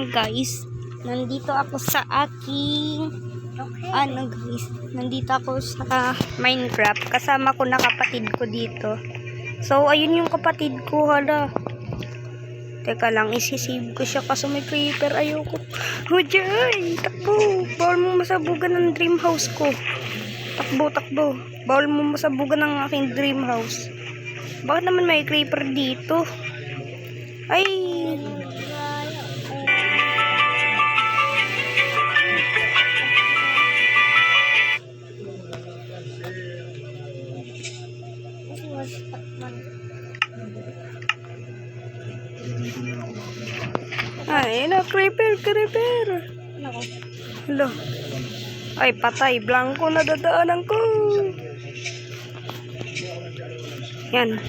Guys, nandito ako sa aking nandito ako sa Minecraft. Kasama ko na kapatid ko dito. So, ayun yung kapatid ko, hala. Teka lang, isisave ko siya kasi may creeper. Ayoko. Hujay! Takbo! Bawal mo masabugan ng dream house ko. Takbo. Bawal mo masabugan ng aking dream house. Bakit naman may creeper dito? Ay! Ay, na creeper. Hello. Ay, patay. Blanco na dadaanan ko. Yan.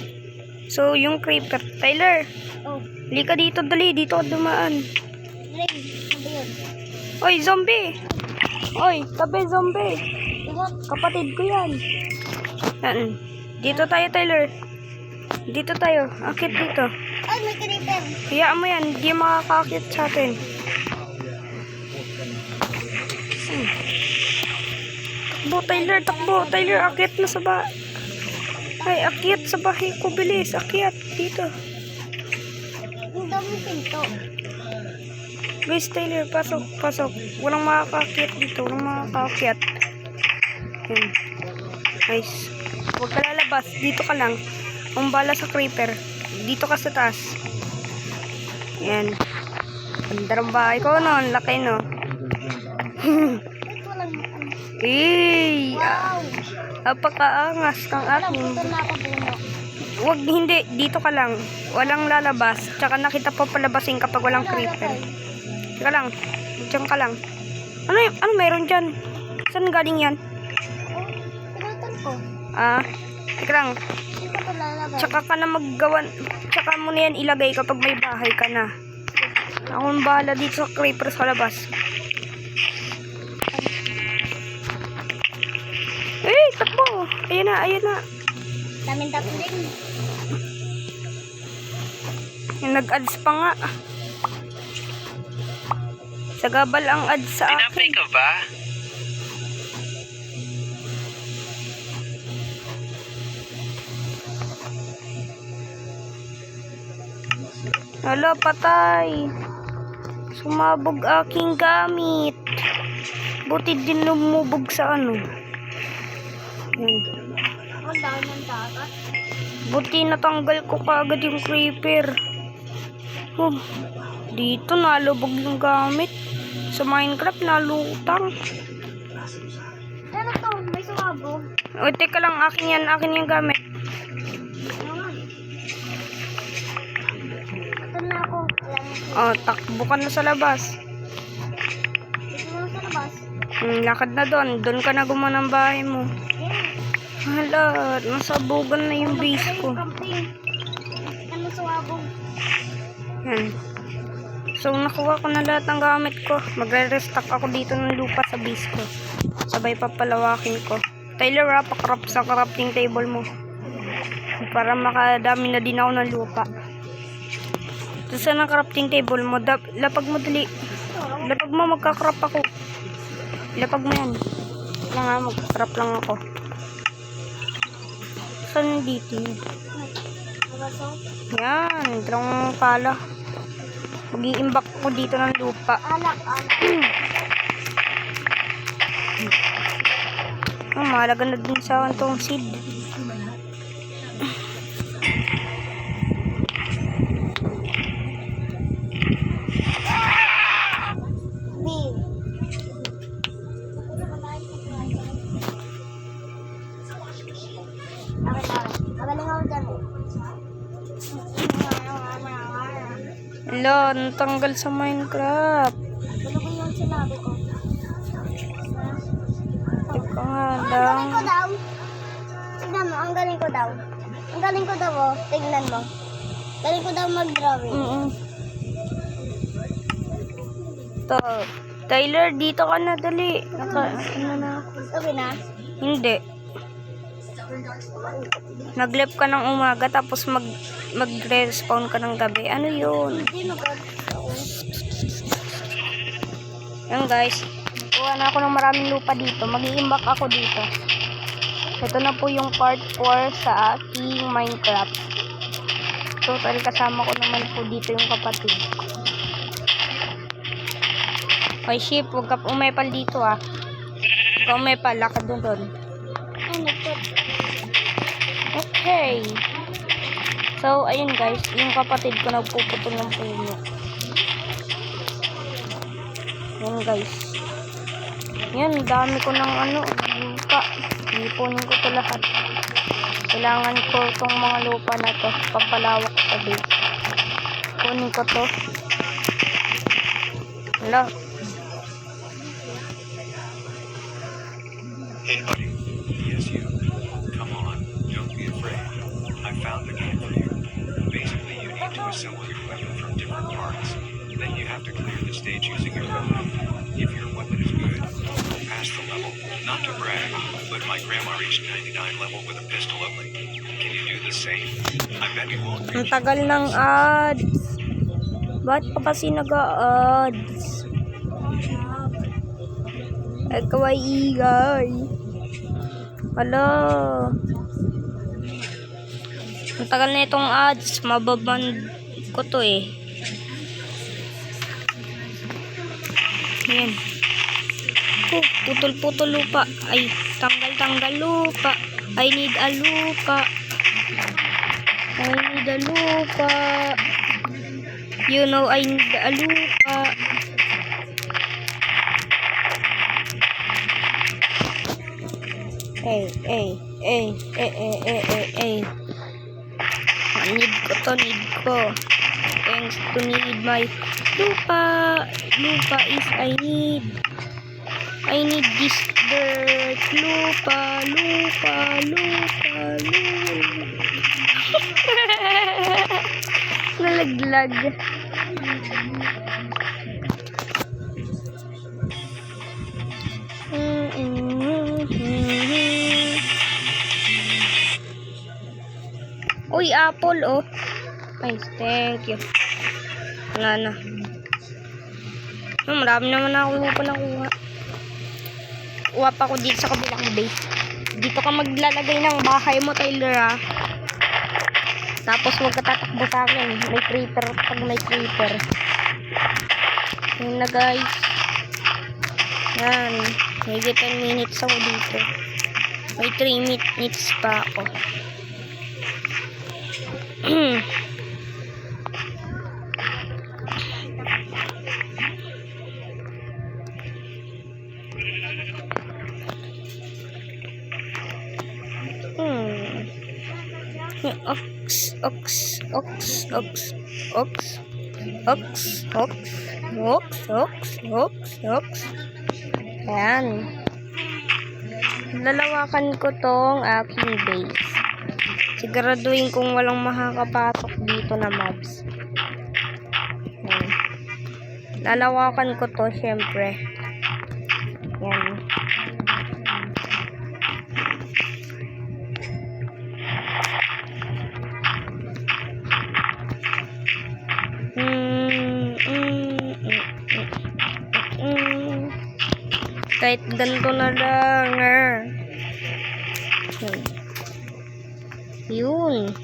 So, yung creeper. Tyler. Oh. Lika dito, dali. Dito ako dumaan. Oy, zombie. Oy, tabi, zombie. Kapatid ko yan. Yan. Dito tayo, Tyler. Dito tayo. Akit dito. Ay, may creeper. Hayaan mo yan. Hindi makakakit sa atin. Takbo, Tyler. Akit na sa ba. Ay, akit sa bahay ko. Bilis. Akit. Dito. Ang dami pinto. Guys, Tyler. Pasok. Walang makakakit dito. Walang makakakit. Yan. Nice. Huwag ka lalabas. Dito ka lang. Ang bala sa creeper. Dito ka sa taas. Yan. Andarang bahay ko, no? Ang laki, no? Eh! Wow! Napakaangas kang aking. Ito na ako puno. Huwag, hindi. Dito ka lang. Walang lalabas. Tsaka nakita pa palabasin kapag walang creeper. Teka lang. Diyan ka lang. Ano meron dyan? Saan galing yan? Pinutan ko. Teka lang. Hindi ko lalabas. Tsaka ka na maggawan. Tsaka mo na yan ilagay kapag may bahay ka na. Akong bahala dito sa creeper sa labas. Eh, takbo. Ayan na. Daming din. Yung nag-ads pa nga. Sagabal ang ads sa akin. Tinapay ka ba? Hala, patay. Sumabog aking gamit. Buti din lumubog sa ano. Yan. Ang dami ng dagat. Buti natanggal ko kaagad yung creeper. Dito nalubog yung gamit. Sa Minecraft nalutang. Ano to? May sumabog. O, teka lang. Akin yung gamit. Ito na ako. Takbo ka na sa labas. Ito na sa labas. Lakad na doon. Doon ka na gumawa ng bahay mo. Hala, nasabugan na yung base ko. Ano sumabog? Yan. So, nakuha ko na lahat ng gamit ko. Magre-restock ako dito ng lupa sa base ko. Sabay papalawakin ko. Tyler, pakrap sa crafting table mo. Para makadami na din ako ng lupa. Tapos saan ang crafting table mo? Lapag mo dali. Lapag mo, magkakrap ako. Lapag mo yan. Lang nga, magkakrap lang ako. Saan dito yun? Yan, dalawang pala. Mag-iimbak ko dito ng lupa. Alak. Mahalaga na din sa akin tong seed. Hello, natanggal sa Minecraft. Ano ba yung sinabi ko? Teka nga Ang lang. galing ko daw. Tignan mo, ang galing ko daw. Ang galing ko daw, oh. Tignan mo. Galing ko daw mag-drawing. To, Tyler, dito ka na, dali. Ano na ako? Okay na? Hindi. Nag-left ka ng umaga tapos mag-respawn ka ng gabi. Ano yun? Hindi mag Yan guys, kuha na ako ng maraming lupa dito. Mag-iimbak ako dito. Ito na po yung part 4 sa aking Minecraft. Total kasama ko naman po dito yung kapatid ko. Hoy sheep, huwag ka umepal dito ah. Huwag ka umepal, lakad doon. Okay. So, ayun guys, yung kapatid ko nagpuputol ng puno. Yan guys. Yan, dami ko ng lupa. Ipunin ko to lahat. Kailangan ko tong mga lupa na to. Pampalawak sa base. Kunin ko to. Hala. Hey buddy. Yes you. Come on. Don't be afraid. I found the game for you. Basically you need to assemble your weapon from different parts. Then you have to clear the stage using your weapon. If your weapon is good, you'll pass the level. Not to brag, but my grandma reached 99 level with a pistol only. Can you do the same? I bet you won't Ang reach. tagal ng ads. Ba't pa kasi nag-ads? Ay, kawaii. Hala. Ang tagal na itong ads. Mababan ko to eh. Yan. Oh, putol-putol lupa. Ay, tanggal lupa. I need a lupa. I need a lupa. You know I need a lupa. Hey. Need ko. Thanks to need my lupa. Lupa is I need this dirt. Lupa. Nalaglag. Uy, apple oh. Ay, thank you. Wala na. Marami naman ako nakuha. Kuha pa ako dito sa kabilang base. Dito ka maglalagay ng bahay mo, Tyler ah. Tapos huwag ka tatakbo sa akin. May creeper pag may creeper. Yun na guys. Yan. May 10 minutes ako dito. May 3 minutes pa ako. Ox. Ayan. Lalawakan ko tong aking base. Siguraduhin kung walang makakapasok dito na mobs. Ayan. Lalawakan ko to syempre. Ayan. Kahit ganito na lang Yun.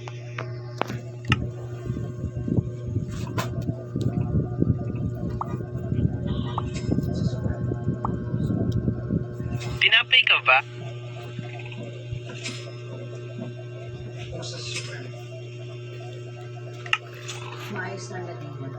Tinapay ka ba? Maayos na natin yun.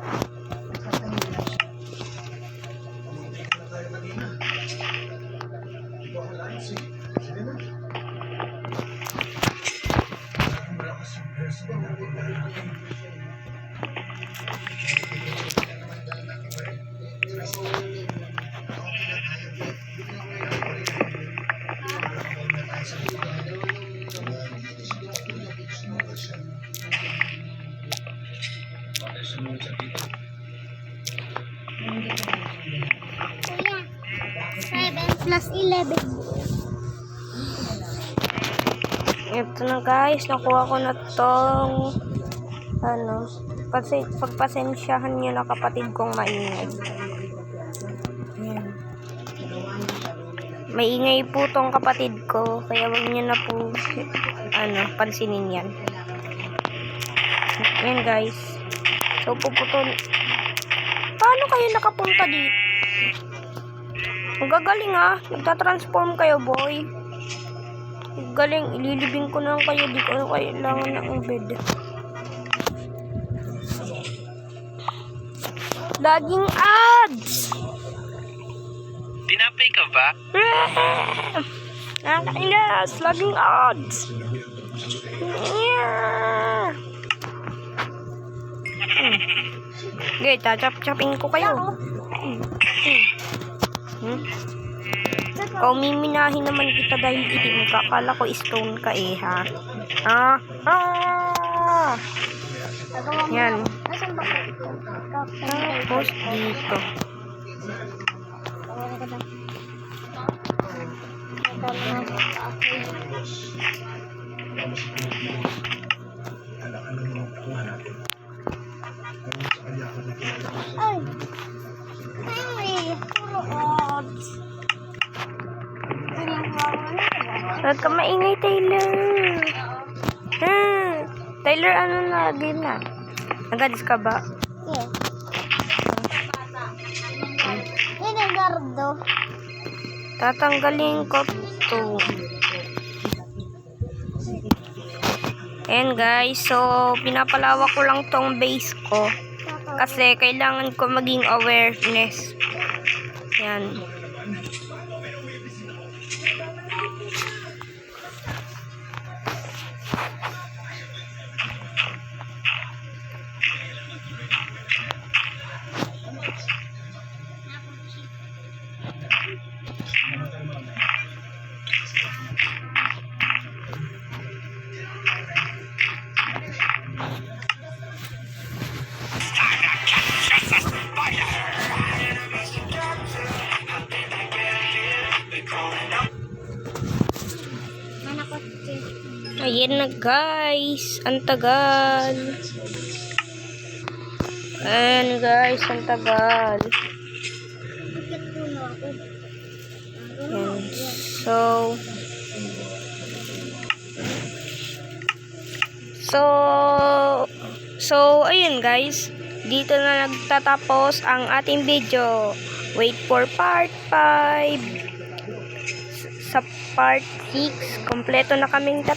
Kuya, 7 plus 11. Ito na guys, nakuha ko na tong pagpasensyahan nyo na kapatid kong maingay. Ayan. maingay po tong kapatid ko, kaya wag niyo na po, pansinin yan. Yan guys. So, puputol. Paano kayo nakapunta dito? Ang gagaling nagtatransform kayo, boy. Ang galing, ililibing ko na lang kayo. Di ko kailangan ng bed. Laging ads! Tinapay ka ba? Nakakainas! Laging ads! Okay, tachap-chapin ko kayo. Ikaw miminahin naman kita dahil itim ka. Kala ko stone ka ha. Yan. Nasaan ba ito? Tapos dito. Ay! Ay! Puro odds. Huwag ka maingay, Taylor. Taylor, game na? Nagadis ka ba? Yes. Yan ang gardo. Tatanggalin ko to. Ayan guys, so pinapalawak ko lang tong base ko. Kasi kailangan ko maging awareness. Yan. Ayan na guys, ang tagal. Ayan guys, ang tagal. Ayan. So, ayun guys, dito na nagtatapos ang ating video. Wait for part 5. Sa part 6, kompleto na kaming 3.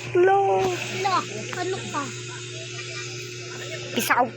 Ano ka? Peace out.